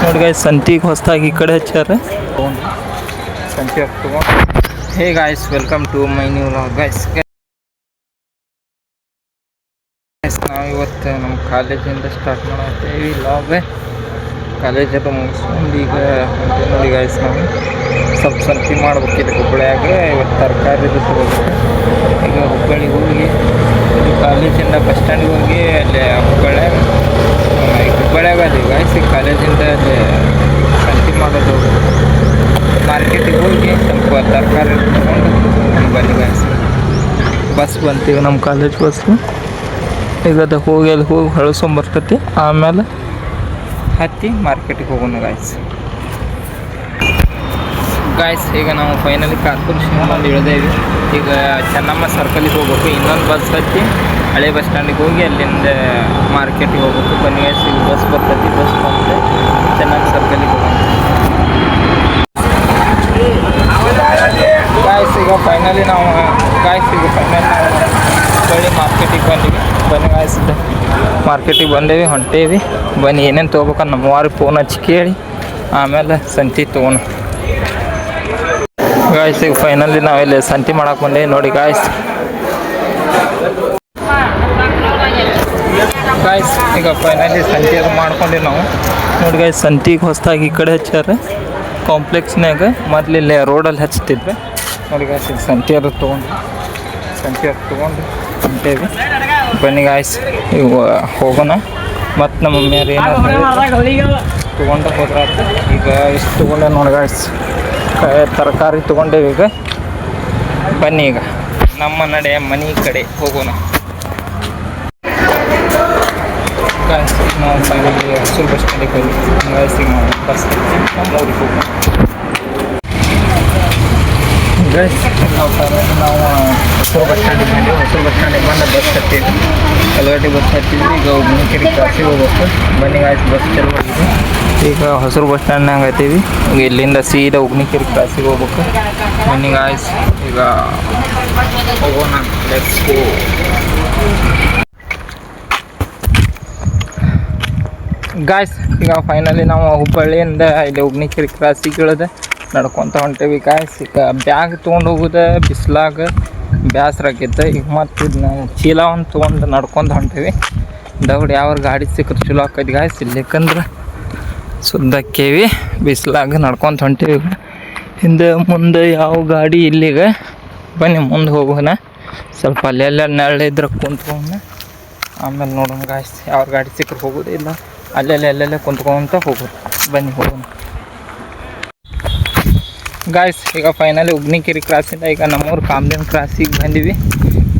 ನೋಡಿ ಗಾಯ್ಸ್ ಸಂತಿಗೆ ಹೊಸದಾಗಿ ಈ ಕಡೆ ಹಚ್ಚಾರ ಸಂತಿ ತಗೊಂಡು. Hey guys, welcome to my new vlog guys. ನಾವು ಇವತ್ತು ನಮ್ಮ ಕಾಲೇಜಿಂದ ಸ್ಟಾರ್ಟ್ ಮಾಡತ್ತೇವಿ ವ್ಲಾಗ್. ಕಾಲೇಜೆಲ್ಲ ಮುಗಿಸ್ಕೊಂಡು ಈಗ ನೋಡಿ ಗಾಯ್ಸ್, ನಾವು ಸ್ವಲ್ಪ ಸಂತಿ ಮಾಡ್ಬೇಕಿದೆ ಹುಬ್ಬಳ್ಳಿಯಾಗ. ಇವತ್ತು ತರಕಾರಿದು ತಗೋಬೇಕು. ಈಗ ಹುಬ್ಬಳ್ಳಿಗೆ ಹೋಗಿ ಕಾಲೇಜಿಂದ ಬಸ್ ಸ್ಟ್ಯಾಂಡಿಗೆ ಹೋಗಿ ಅಲ್ಲಿ ಹುಬ್ಬಳ್ಳಿಯಾಗ ಅಲ್ಲಿ ಗಾಯ್ಸ್ ಕಾಲೇಜಿಂದ ಅಲ್ಲಿ ಸಂತಿ ಮಾಡೋದು ಮಾರ್ಕೆಟಿಗೆ ಹೋಗಿ ಸ್ವಲ್ಪ ತರಕಾರಿ ತಗೊಂಡು ಬನ್ನಿ ಗಾಯ್ಸ್. ಬಸ್ ಬಂತೀವಿ, ನಮ್ಮ ಕಾಲೇಜ್ ಬಸ್. ಈಗ ಅದು ಹೋಗಿ ಅಲ್ಲಿ ಹೋಗಿ ಹೊಳಸ್ಕೊಂಬರ್ತೈತಿ, ಆಮೇಲೆ ಹತ್ತಿ ಮಾರ್ಕೆಟಿಗೆ ಹೋಗೋಣ ಗಾಯ್ಸ್. ಈಗ ನಾವು ಫೈನಲಿ ಕಾಕೂರು ಶಿವಮೊಗ್ಗ ಇಳಿದೇವಿ. ಈಗ ಚೆನ್ನಮ್ಮ ಸರ್ಕಲಿಗೆ ಹೋಗ್ಬೇಕು. ಇನ್ನೊಂದು ಬಸ್ ಹತ್ತಿ ಹಳೆ ಬಸ್ ಸ್ಟ್ಯಾಂಡಿಗೆ ಹೋಗಿ ಅಲ್ಲಿಂದ ಮಾರ್ಕೆಟಿಗೆ ಹೋಗ್ಬೇಕು. ಬನ್ನಿ ಗಾಯ್ಸ್, ಈಗ ಬಸ್ ಬರ್ತೈತಿ. ಬಸ್ ಬಂದರೆ ಚೆನ್ನಮ್ಮ ಸರ್ಕಲಿಗೆ ಹೋಗೋಣ ಗಾಯ್ಸ್. ಈಗ ಫೈನಲಿ ನಾವು ಹುಬ್ಬಳ್ಳಿ ಮಾರ್ಕೆಟಿಗೆ ಬಂದೀವಿ. ಬನ್ನಿ ಗಾಯ್ಸ್, ಮಾರ್ಕೆಟಿಗೆ ಬಂದೇವಿ, ಹೊಂಟೇವಿ. ಬನ್ನಿ ಏನೇನು ತೊಗೋಬೇಕಂತ ನಮ್ಮ ವಾರಿಗೆ ಫೋನ್ ಹಚ್ಚಿ ಕೇಳಿ ಆಮೇಲೆ ಸಂತಿ ತೊಗೋಣ ಗಾಯ್ಸ್. ಈಗ ಫೈನಲಿ ನಾವಿಲ್ಲಿ ಸಂತಿ ಮಾಡಕ್ಕೆ ಬಂದೇವಿ. ನೋಡಿ ಗಾಯ್ಸ್, ಈಗ ಫೈನಲಿ ಸಂತಿ ಅದು ಮಾಡ್ಕೊಂಡಿ ನಾವು. ನೋಡಿ ಗಾಯ್ಸ್, ಸಂತಿಗೆ ಹೊಸದಾಗಿ ಈ ಕಡೆ ಹಚ್ಚಾರ ಕಾಂಪ್ಲೆಕ್ಸ್ನಾಗ. ಮೊದಲಿಲ್ಲಿ ರೋಡಲ್ಲಿ ಹಚ್ತಿದ್ವಿ. ನೋಡಿ ಗಾಯ್ಸ್, ಈಗ ಸಂತಿ ಅದು ತೊಗೊಂಡು ಹೊಂಟೇವಿ. ಬನ್ನಿ ಗಾಯ್ಸ್, ಈಗ ಹೋಗೋಣ. ಮತ್ತು ನಮ್ಮ ಮಮ್ಮಿಯರು ಏನಾದ್ರು ತೊಗೊಂಡು ಹೋದ್ರಾಯ್ತು. ಈಗ ಇಷ್ಟು ತೊಗೊಂಡೆ ನೋಡಿ ಗಾಯ್ಸ್, ತರಕಾರಿ ತೊಗೊಂಡೇವಿ. ಈಗ ಬನ್ನಿ, ಈಗ ನಮ್ಮ ನಡೆ ಮನೆ ಕಡೆ ಹೋಗೋಣ ಗಾಯ್ಸ್. ನಾವು ಫೈನಲಿ ಹೊಸೂರು ಬಸ್ ಸ್ಟ್ಯಾಂಡಿಗೆ ಹೋಗಿ ಗಾಯ್ಸ್, ಈಗ ನಾವು ಬಸ್ ನಮ್ಮ ಊರಿಗೆ ಹೋಗೋಣ ಗಾಯ್ಸ್. ನಾವು ಹೊಸೂರು ಬಸ್ ಸ್ಟ್ಯಾಂಡಿಗೆ ಬಂದೀವಿ. ಹೊಸೂರು ಬಸ್ ಸ್ಟ್ಯಾಂಡಿಗೆ ಬಂದು ಬಸ್ ಹತ್ತೀವಿ. ಕಲ್ಗಟ್ಟಿ ಬಸ್ ಹತ್ತಿದ್ವಿ. ಈಗ ಹುಬ್ಳಿಕೆರೆ ಕ್ರಾಸಿಗೆ ಹೋಗ್ಬೇಕು. ಬನ್ನಿ ಗಾಯ್ಸ್, ಬಸ್ ಚಾಲು ಆಗಿದೆ. ಈಗ ಹೊಸೂರು ಬಸ್ ಸ್ಟ್ಯಾಂಡ್ನಾಗ ಹತ್ತೀವಿ. ಈಗ ಇಲ್ಲಿಂದ ಸೀದಾ ಹುಬ್ಳಿಕೆರೆ ಕ್ರಾಸಿಗೆ ಹೋಗ್ಬೇಕು. ಬನ್ನಿ ಗಾಯ್ಸ್, ಈಗ ಹೋಗೋಣ. Let's go guys. ಈಗ ಫೈನಲಿ ನಾವು ಹುಬ್ಬಳ್ಳಿಯಿಂದ ಇಲ್ಲಿ ಹುಬ್ಳಿಕೆರೆ ಕ್ರಾಸಿಗೆ ಇಳಿದು ನಡ್ಕೊತ ಹೊಂಟೇವಿ ಗಾಯ್ಸ್. ಈಗ ಬ್ಯಾಗ್ ತೊಗೊಂಡು ಹೋಗೋದು ಬಿಸ್ಲಾಗ ಬೇಸರ ಆಕೈತೆ. ಈಗ ಮತ್ತು ಇದನ್ನ ಚೀಲವನ್ನು ತೊಗೊಂಡು ನಡ್ಕೊಂಡು ಹೊಂಟೇವಿ. ದೌಡ್ ಯಾವ ಗಾಡಿ ಸಿಕ್ಕರೆ ಚಲೋ ಆಕೈತಿ ಗಾಯ್ಸ್. ಇಲ್ಲಿಕಂದ್ರೆ ಸುದ್ದಕ್ಕೇವಿ, ಬಿಸ್ಲಾಗ ನಡ್ಕೊತ ಹೊಂಟೇವಿ. ಹಿಂದೆ ಮುಂದೆ ಯಾವ ಗಾಡಿ ಇಲ್ಲಿಗೆ. ಬನ್ನಿ ಮುಂದೆ ಹೋಗೋಣ. ಸ್ವಲ್ಪ ಅಲ್ಲೆಲ್ಲ ನೆರಳಿದ್ರೆ ಕುಂತ್ಕೊಂಡು ಆಮೇಲೆ ನೋಡೋಣ ಗಾಯ್ಸ್. ಯಾವ ಗಾಡಿ ಸಿಕ್ಕರೆ ಹೋಗೋದು, ಇಲ್ಲ ಅಲ್ಲೆಲ್ಲ ಕುಂತ್ಕೊಂತ ಹೋಗೋದು. ಬನ್ನಿ ಹೋಗೋಣ ಗಾಯ್ಸ್. ಈಗ ಫೈನಲಿ ಹುಬ್ಳಿಕೆರೆ ಕ್ರಾಸಿಂದ ಈಗ ನಮ್ಮೂರು ಕಾಮದೇನ್ ಕ್ರಾಸಿಗೆ ಬಂದೀವಿ.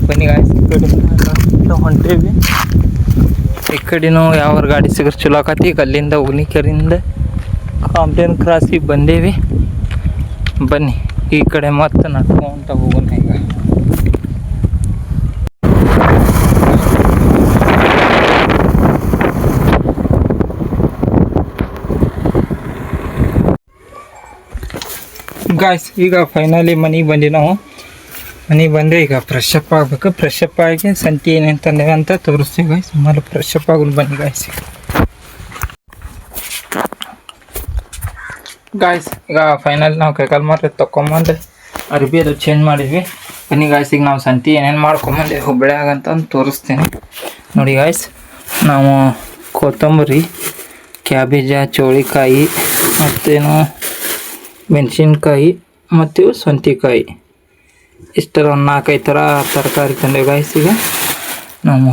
ಬನ್ನಿ ಗಾಯ್ಸ್, ಈ ಕಡೆ ಹೊಂಟೇವಿ. ಈ ಕಡೆನೂ ಯಾವ ಗಾಡಿ ಸಿಕ್ಕರೆ ಚಲೋ ಆಕತಿ. ಈಗ ಅಲ್ಲಿಂದ ಹುಬ್ಳಿಕೆರೆಯಿಂದ ಕಾಮದೇನ್ ಕ್ರಾಸಿಗೆ ಬಂದೇವಿ. ಬನ್ನಿ ಈ ಕಡೆ ಮತ್ತೆ ನಡ್ಕೊಂತ ಹೋಗೋಣ. ಈಗ ಗಾಯ್ಸ್, ಈಗ ಫೈನಲಿ ಮನೆಗೆ ಬಂದು ನಾವು ಮನೆಗೆ ಬಂದರೆ ಈಗ ಫ್ರೆಶ್ ಅಪ್ ಆಗಬೇಕು. ಫ್ರೆಶ್ ಅಪ್ ಆಗಿ ಸಂತಿ ಏನೇನು ತಂದೇವೆ ಅಂತ ತೋರಿಸ್ತೀವಿ ಗಾಯ್ಸ್. ಸುಮಾರು ಫ್ರೆಶ್ ಅಪ್ ಆಗೋದು. ಬನ್ನಿ ಗಾಯ್ಸ್. ಈಗ ಫೈನಲಿ ನಾವು ಕೈಕಾಲು ಮಾತ್ರ ತೊಗೊಂಬಂದು ಅರ್ಬಿ ಅದು ಚೇಂಜ್ ಮಾಡಿದ್ವಿ. ಬನ್ನಿ ಗಾಯ್ಸ್, ಈಗ ನಾವು ಸಂತಿ ಏನೇನು ಮಾಡ್ಕೊಂಬಂದು ಹುಬ್ಬಳ್ಳಿಯಾಗ ಅಂತ ತೋರಿಸ್ತೀನಿ. ನೋಡಿ ಗಾಯ್ಸ್, ನಾವು ಕೊತ್ತಂಬರಿ, ಕ್ಯಾಬೇಜ, ಚೌಳಿಕಾಯಿ, ಮತ್ತೇನು ಮೆಣಸಿನ್ಕಾಯಿ ಮತ್ತು ಸೌತೆಕಾಯಿ, ಇಷ್ಟರ ಒಂದು 4-5 ಥರ ತರಕಾರಿ ತಂದೇವೆ ಗಾಯ್ಸ್. ಈಗ ನಾವು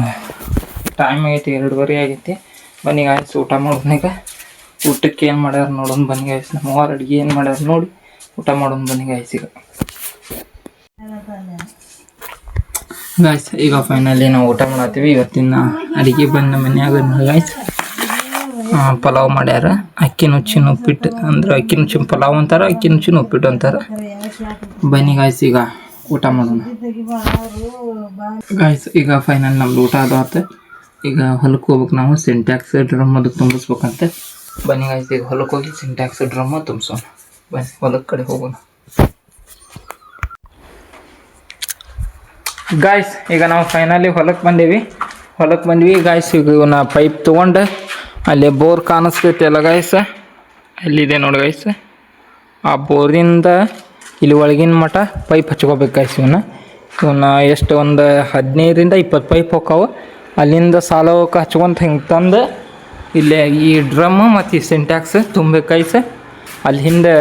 ಟೈಮ್ ಆಗೈತಿ 2:30 ಆಗೈತಿ. ಬನ್ನಿ ಗಾಯ್ಸ್, ಊಟ ಮಾಡೋಣ. ಈಗ ಊಟಕ್ಕೆ ಏನು ಮಾಡ್ಯಾರ ನೋಡೋಣ. ಬನ್ನಿ ಗಾಯ್ಸ್, ನಮ್ಮ ಅಡುಗೆ ಏನು ಮಾಡ್ಯಾರ ನೋಡಿ ಊಟ ಮಾಡೋಣ. ಬನ್ನಿ ಗಾಯ್ಸ್. ಈಗ ಫೈನಲಿ ನಾವು ಊಟ ಮಾಡತ್ತೀವಿ. ಇವತ್ತಿನ ಅಡುಗೆ ಬಂದ ಮನ್ಯಾಗ ಗಾಯ್ಸ್ ಪಲಾವ್ ಮಾಡ್ಯಾರ. ಅಕ್ಕಿ ನುಚ್ಚಿನ ಉಪ್ಪಿಟ್ಟು, ಅಂದ್ರೆ ಅಕ್ಕಿ ನುಚ್ಚಿನ ಪಲಾವ್ ಅಂತಾರೆ, ಅಕ್ಕಿ ನುಚ್ಚಿನ ಉಪ್ಪಿಟ್ಟು ಅಂತಾರೆ. ಬನ್ನಿ ಗಾಯ್ಸ್, ಈಗ ಊಟ ಮಾಡೋಣ ಗಾಯ್ಸ್. ಈಗ ಫೈನಲ್ ನಮ್ದು ಊಟ ಆದ. ಈಗ ಹೊಲಕ್ಕೆ ಹೋಗ್ಬೇಕು. ನಾವು ಸಿಂಟ್ಯಾಕ್ಸ್ ಡ್ರಮ್ ಅದು ತುಂಬಿಸ್ಬೇಕಂತೆ. ಬನ್ನಿ ಗಾಯ್ಸ್, ಈಗ ಹೊಲಕ್ಕೆ ಹೋಗಿ ಸಿಂಟ್ಯಾಕ್ಸ್ ಡ್ರಮ್ ತುಂಬಿಸೋಣ. ಬನ್ನಿ ಹೊಲಕ್ಕೆ ಕಡೆ ಹೋಗೋಣ ಗಾಯ್ಸ್. ಈಗ ನಾವು ಫೈನಲಿ ಹೊಲಕ್ಕೆ ಬಂದ್ವಿ ಗಾಯ್ಸ್. ಈಗ ನಾ ಪೈಪ್ ತೊಗೊಂಡು ಅಲ್ಲಿ ಬೋರ್ ಕಾಣಿಸ್ತೈತಿ ಅಲ್ಲ ಗಾಯ್ಸ್, ಅಲ್ಲಿದೆ ನೋಡಿ ಗೈಸ್. ಆ ಬೋರಿಂದ ಇಲ್ಲಿ ಒಳಗಿನ ಮಠ ಪೈಪ್ ಹಚ್ಕೋಬೇಕು ಗೈಸ್. ಇವನ್ನ ಎಷ್ಟು ಒಂದು 15-20 ಪೈಪ್ ಹೋಗ್ತಾವೆ. ಅಲ್ಲಿಂದ ಸಾಲೋಕೆ ಹಚ್ಕೊಂತ ಹಿಂಗೆ ತಂದು ಇಲ್ಲೇ ಈ ಡ್ರಮ್ ಮತ್ತು ಈ ಸಿಂಟ್ಯಾಕ್ಸ್ ತುಂಬಬೇಕು ಗೈಸ್. ಅಲ್ಲಿ ಹಿಂದೆ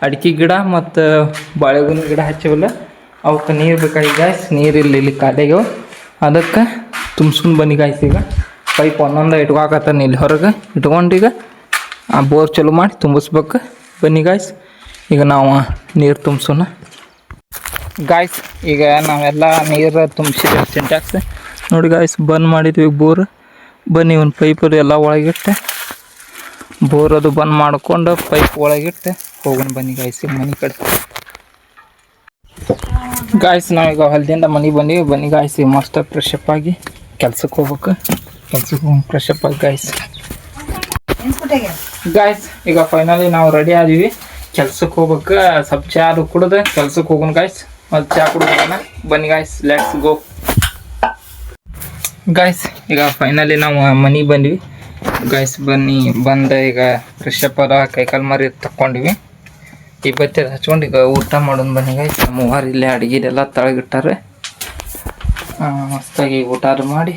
ಅಡಿಕೆ ಗಿಡ ಮತ್ತು ಬಾಳೆಗೊನೆ ಗಿಡ ಹಚ್ಚಿವಲ್ಲ ಅವಕ್ಕೆ ನೀರು ಬೇಕಾಗಿ ಗಾಯ್ಸ್. ನೀರು ಇಲ್ಲಿ ಖಾಲಿಯಾಗ್ಯಾವ, ಅದಕ್ಕೆ ತುಂಬಿಸ್ಕೊಂಡು ಬನ್ನಿ ಗಾಯ್ಸ್. ಈಗ ಪೈಪ್ ಒಂದೊಂದು ಇಟ್ಕೊಳಕತ್ತಾನ ಇಲ್ಲಿ ಹೊರಗೆ ಇಟ್ಕೊಂಡು ಈಗ ಆ ಬೋರ್ ಚಲೋ ಮಾಡಿ ತುಂಬಿಸ್ಬೇಕು. ಬನ್ನಿ ಗಾಯ್ಸ್, ಈಗ ನಾವು ನೀರು ತುಂಬಿಸೋಣ ಗಾಯ್ಸ್. ಈಗ ನಾವೆಲ್ಲ ನೀರು ತುಂಬಿಸಿದ್ವಿ ಸಿಂಟ್ಯಾಕ್ಸ್ ನೋಡಿ ಗಾಯ್ಸ್. ಬಂದ್ ಮಾಡಿದ್ವಿ ಬೋರ್. ಬನ್ನಿ ಒಂದು ಪೈಪದು ಎಲ್ಲ ಒಳಗಿಟ್ಟೆ ಬೋರ್ ಅದು ಬಂದ್ ಮಾಡ್ಕೊಂಡು ಪೈಪ್ ಒಳಗಿಟ್ಟು ಹೋಗೋಣ ಬನ್ನಿ ಗಾಯ್ಸ್ ಮನೆ ಕಡೆ. ಗಾಯ್ಸ್ ನಾವೀಗ ಹೊಲದಿಂದ ಮನೆಗೆ ಬಂದೀವಿ. ಬನ್ನಿ ಗಾಯ್ಸ್, ಈಗ ಮಸ್ತ್ ಫ್ರೆಶ್ ಅಪ್ ಆಗಿ ಕೆಲ್ಸಕ್ಕೆ ಹೋಗ್ಬೇಕು. ಕೆಲ್ಸಕ್ಕೆ ಹೋಗಿ ಫ್ರೆಶ್ ಅಪ್ ಆಗಿ ಗಾಯ್ಸ್ ಈಗ ಫೈನಲಿ ನಾವು ರೆಡಿ ಆದೀವಿ. ಕೆಲ್ಸಕ್ಕೆ ಹೋಗ್ಬೇಕು. ಸ್ವಲ್ಪ ಚಾ ಅದು ಕುಡ್ದು ಕೆಲ್ಸಕ್ಕೆ ಹೋಗೋಣ ಗಾಯ್ಸ್. ಮತ್ತು ಚಾ ಕುಡ್ದು ಬನ್ನಿ ಗಾಯ್ಸ್, ಲೆಟ್ಸ್ ಗೋ ಗಾಯ್ಸ್. ಈಗ ಫೈನಲಿ ನಾವು ಮನೆಗೆ ಬಂದ್ವಿ ಗಾಯ್ಸ್. ಬಂದು ಈಗ ಫ್ರೆಶ್ ಅಪ್ ಅದ ಕೈಕಾಲು ಮರಿ ತಕ್ಕೊಂಡಿವಿ. ಈ ಬತ್ತೆ ಹಚ್ಕೊಂಡು ಈಗ ಊಟ ಮಾಡೋಣ ಬನ್ನಿ ಗಾಯ್ಸ್. ಮೂವರು ಇಲ್ಲೇ ಅಡುಗೆದೆಲ್ಲ ತಳಗಿಟ್ಟಾರೆ. ಮಸ್ತಾಗಿ ಊಟ ಮಾಡಿ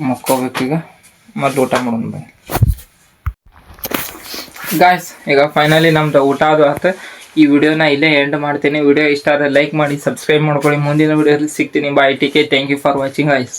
ಮಕ್ಕೋಬೇಕೀಗ. ಮತ್ತು ಊಟ ಮಾಡೋಣ ಬನ್ನಿ ಗಾಯ್ಸ್. ಈಗ ಫೈನಲಿ ನಮ್ದು ಊಟ ಅದು ಆಯ್ತು. ಈ ವಿಡಿಯೋನ ಇಲ್ಲೇ ಎಂಡ್ ಮಾಡ್ತೀನಿ. ವಿಡಿಯೋ ಇಷ್ಟ ಆದರೆ ಲೈಕ್ ಮಾಡಿ, ಸಬ್ಸ್ಕ್ರೈಬ್ ಮಾಡ್ಕೊಳ್ಳಿ. ಮುಂದಿನ ವಿಡಿಯೋದಲ್ಲಿ ಸಿಗ್ತೀನಿ. Bye, take care, thank you for watching guys.